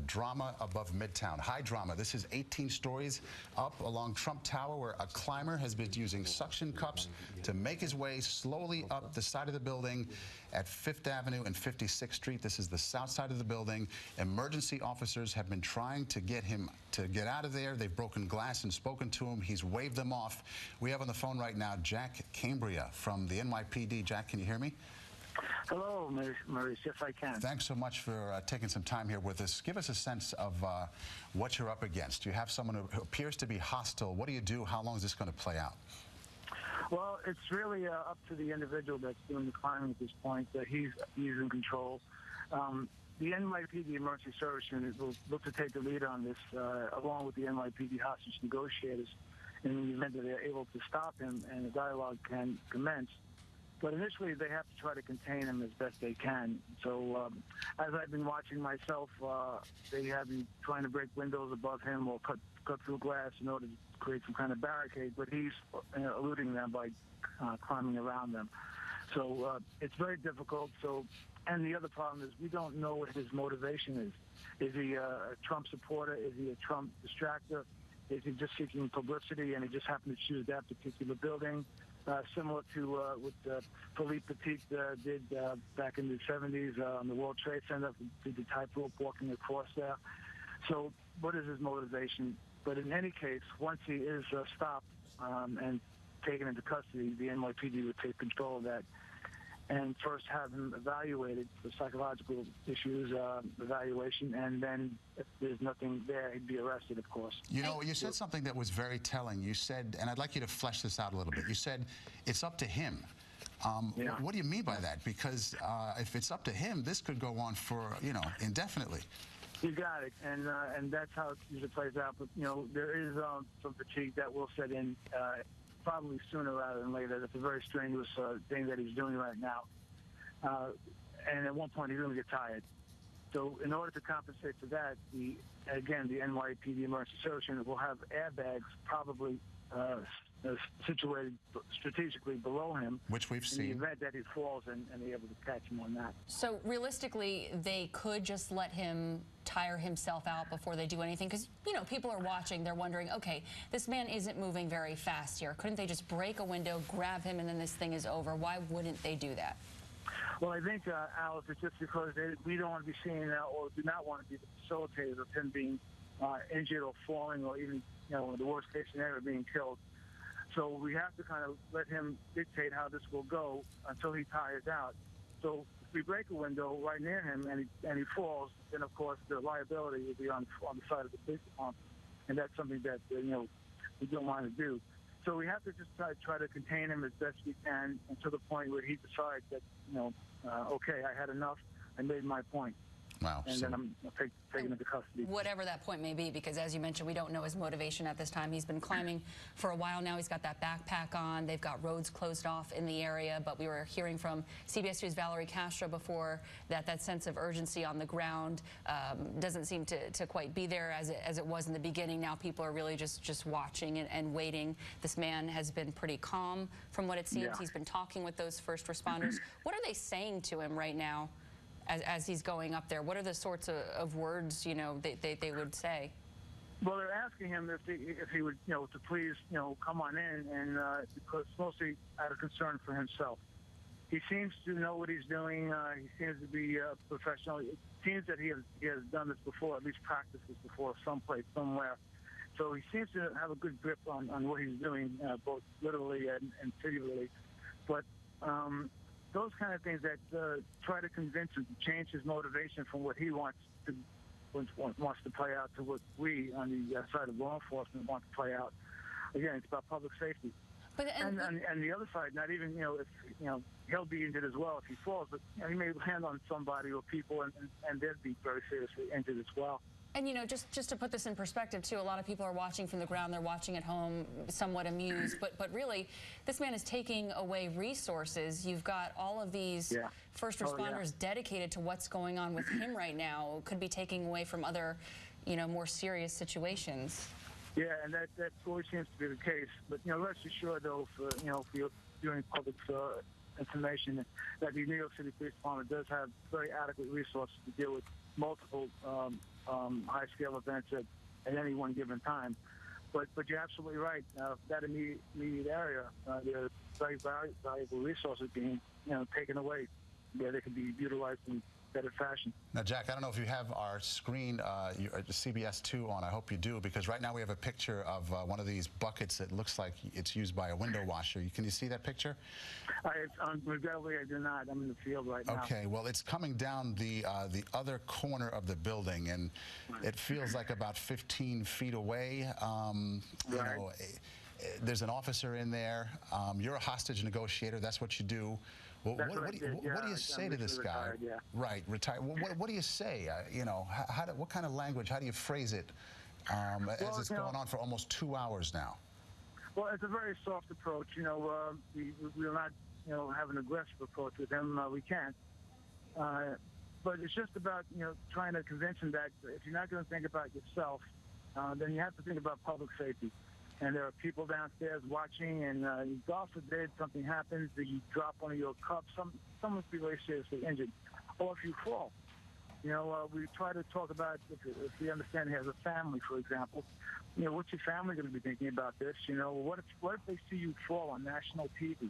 drama above Midtown. High drama. This is 18 stories up along Trump Tower, where a climber has been using suction cups to make his way slowly up the side of the building at 5th Avenue and 56th Street. This is the south side of the building. Emergency officers have been trying to get him to get out of there. They've broken glass and spoken to him. He's waved them off. We have on the phone right now Jack Cambria from the NYPD. Jack, can you hear me? Hello, Maurice. Yes, I can. Thanks so much for taking some time here with us. Give us a sense of what you're up against. You have someone who appears to be hostile. What do you do? How long is this going to play out? Well, it's really up to the individual that's doing the climbing at this point. He's in control. The NYPD Emergency Service Unit will look to take the lead on this, along with the NYPD hostage negotiators, in the event that they're able to stop him and the dialogue can commence. But initially, they have to try to contain him as best they can. So, as I've been watching myself, they have been trying to break windows above him or cut through glass in order to create some kind of barricade, but he's eluding them by climbing around them. So it's very difficult. And the other problem is we don't know what his motivation is. Is he a Trump supporter? Is he a Trump distractor? Is he just seeking publicity and he just happened to choose that particular building? Similar to what Philippe Petit did back in the 70s on the World Trade Center, did the tightrope walking across there. So what is his motivation? But in any case, once he is stopped and taken into custody, the NYPD would take control of that and first have him evaluated for psychological issues, evaluation, and then if there's nothing there, he'd be arrested, of course. You know, you said something that was very telling. You said, and I'd like you to flesh this out a little bit, you said it's up to him. Yeah. What do you mean by that? Because if it's up to him, this could go on for, indefinitely. You got it, and that's how it usually plays out. But, there is some fatigue that will set in probably sooner rather than later. That's a very strenuous thing that he's doing right now. And at one point, he's going to get tired. So in order to compensate for that, the NYPD Emergency Service Unit will have airbags probably situated strategically below him. Which we've seen. In the event that he falls and they're able to catch him on that. So realistically, they could just let him tire himself out before they do anything? Because, people are watching. They're wondering, okay, this man isn't moving very fast here. Couldn't they just break a window, grab him, and then this thing is over? Why wouldn't they do that? Well, I think, Alice, it's just because we don't want to be seeing or do not want to be the facilitators of him being injured or falling or even, in the worst case scenario, being killed. So we have to kind of let him dictate how this will go until he tires out. So if we break a window right near him and he falls, then of course the liability will be on the side of the police department, and that's something that we don't want to do. So we have to just try to contain him as best we can until the point where he decides that okay, I had enough, I made my point. Wow. And then I'm taking into custody. Whatever that point may be, because as you mentioned, we don't know his motivation at this time. He's been climbing for a while now. He's got that backpack on. They've got roads closed off in the area, but we were hearing from CBS2's Valerie Castro before that sense of urgency on the ground doesn't seem to quite be there as it was in the beginning. Now people are really just watching and waiting. This man has been pretty calm from what it seems. Yeah. He's been talking with those first responders. What are they saying to him right now? As he's going up there, what are the sorts of words, they would say? Well, they're asking him if he would, to please, come on in, and because mostly out of concern for himself. He seems to know what he's doing. He seems to be a professional. It seems that he has done this before, at least practiced this before, someplace, somewhere. So he seems to have a good grip on what he's doing, both literally and figuratively. But those kind of things that try to convince him to change his motivation from what he wants to play out to what we on the side of law enforcement want to play out. Again, it's about public safety. But and the other side, not even if he'll be injured as well if he falls, but he may land on somebody or people, and they'd be very seriously injured as well. And just to put this in perspective too, a lot of people are watching from the ground. They're watching at home, somewhat amused. But really, this man is taking away resources. You've got all of these first responders dedicated to what's going on with him right now. Could be taking away from other, more serious situations. Yeah, and that always seems to be the case. But rest assured, though, for you're doing public information, that the New York City Police Department does have very adequate resources to deal with multiple high-scale events at any one given time. But you're absolutely right. That immediate area, there are very valuable resources being taken away where they can be utilized in better fashion. Now, Jack, I don't know if you have our screen, CBS2 on. I hope you do, because right now we have a picture of one of these buckets that looks like it's used by a window washer. Can you see that picture? Regrettably, I do not. I'm in the field right now. Okay, well, it's coming down the other corner of the building, and it feels like about 15 feet away. You know, there's an officer in there. You're a hostage negotiator. That's what you do. Well, what do you say to this guy? Retired, yeah. Right, retired. What do you say? You know, what kind of language? How do you phrase it as it's going on for almost 2 hours now? Well, it's a very soft approach. You know, we're not have an aggressive approach with him. We can't. But it's just about trying to convince him that if you're not going to think about yourself, then you have to think about public safety. And there are people downstairs watching, and God forbid something happens, that you drop one of your cups, someone could be really seriously injured. Or if you fall. We try to talk about, if we understand he has a family, for example, what's your family going to be thinking about this? What if they see you fall on national TV?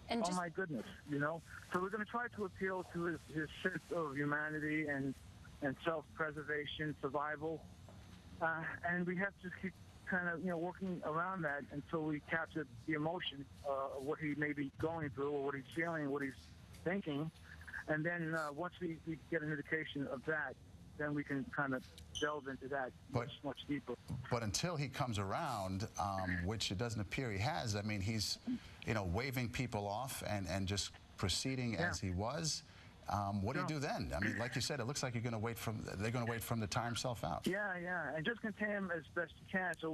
And oh, my goodness, So we're going to try to appeal to his sense of humanity and self-preservation, survival. And we have to keep kind of, working around that until we capture the emotion of what he may be going through or what he's feeling, what he's thinking. And then once we get an indication of that, then we can kind of delve into that much deeper. But until he comes around, which it doesn't appear he has, I mean, he's, waving people off and just proceeding as he was. What do you do then? I mean, like you said, it looks like they're going to wait for him to tire himself out. Yeah, and just contain him as best you can. So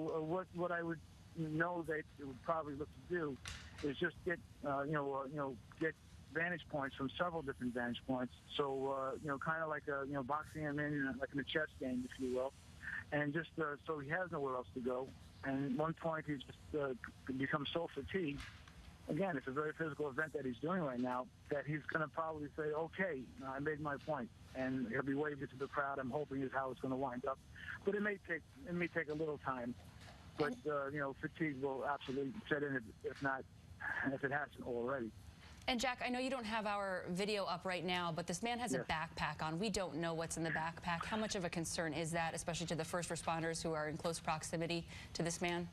what I would know that it would probably look to do is just get get vantage points from several different vantage points. So kind of like boxing him in like in a chess game, if you will, and just so he has nowhere else to go. And at one point he's just becomes so fatigued. Again, it's a very physical event that he's doing right now, that he's going to probably say, okay, I made my point, and he'll be waving it to the crowd. I'm hoping is how it's going to wind up. But it may take a little time. But, fatigue will absolutely set in if it hasn't already. And Jack, I know you don't have our video up right now, but this man has a backpack on. We don't know what's in the backpack. How much of a concern is that, especially to the first responders who are in close proximity to this man?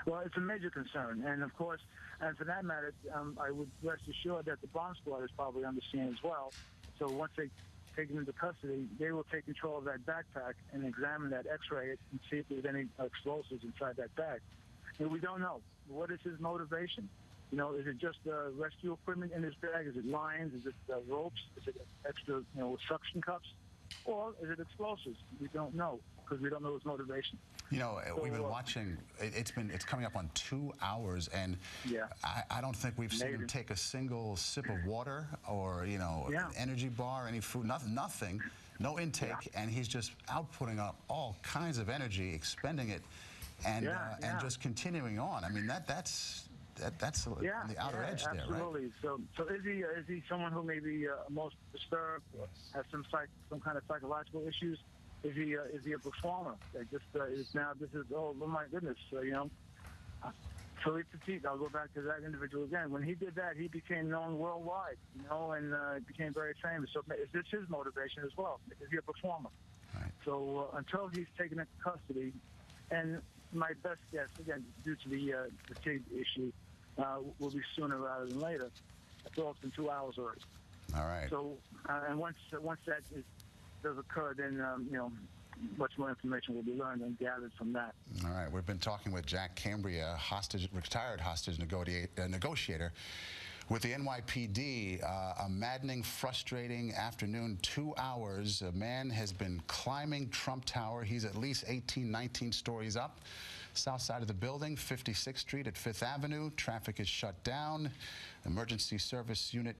Well, it's a major concern, and of course, and for that matter, I would rest assured that the bomb squad is probably on the scene as well. So once they take him into custody, they will take control of that backpack and examine that, X-ray it, and see if there's any explosives inside that bag. And we don't know. What is his motivation? Is it just rescue equipment in his bag? Is it lines? Is it ropes? Is it extra, suction cups? Or is it explosives? We don't know, because we don't know his motivation. We've been watching. It's coming up on 2 hours, and I don't think we've seen him take a single sip of water or an energy bar, any food, nothing, no intake, and he's just outputting all kinds of energy, expending it, and just continuing on. I mean, that's on the outer edge there, absolutely. Right? So is he someone who may be most disturbed, or has some kind of psychological issues? Is he a performer that just is now? This is oh my goodness, Philippe Petit. I'll go back to that individual again. When he did that, he became known worldwide, and became very famous. So is this his motivation as well? Is he a performer? Right. So until he's taken into custody, and my best guess, again, due to the fatigue issue, will be sooner rather than later. It's all been 2 hours already. All right. So and once that does occur, then much more information will be learned and gathered from that. All right, we've been talking with Jack Cambria, retired hostage negotiator with the NYPD. A maddening, frustrating afternoon, 2 hours. A man has been climbing Trump Tower. He's at least 18, 19 stories up. South side of the building, 56th Street at 5th Avenue. Traffic is shut down. Emergency service unit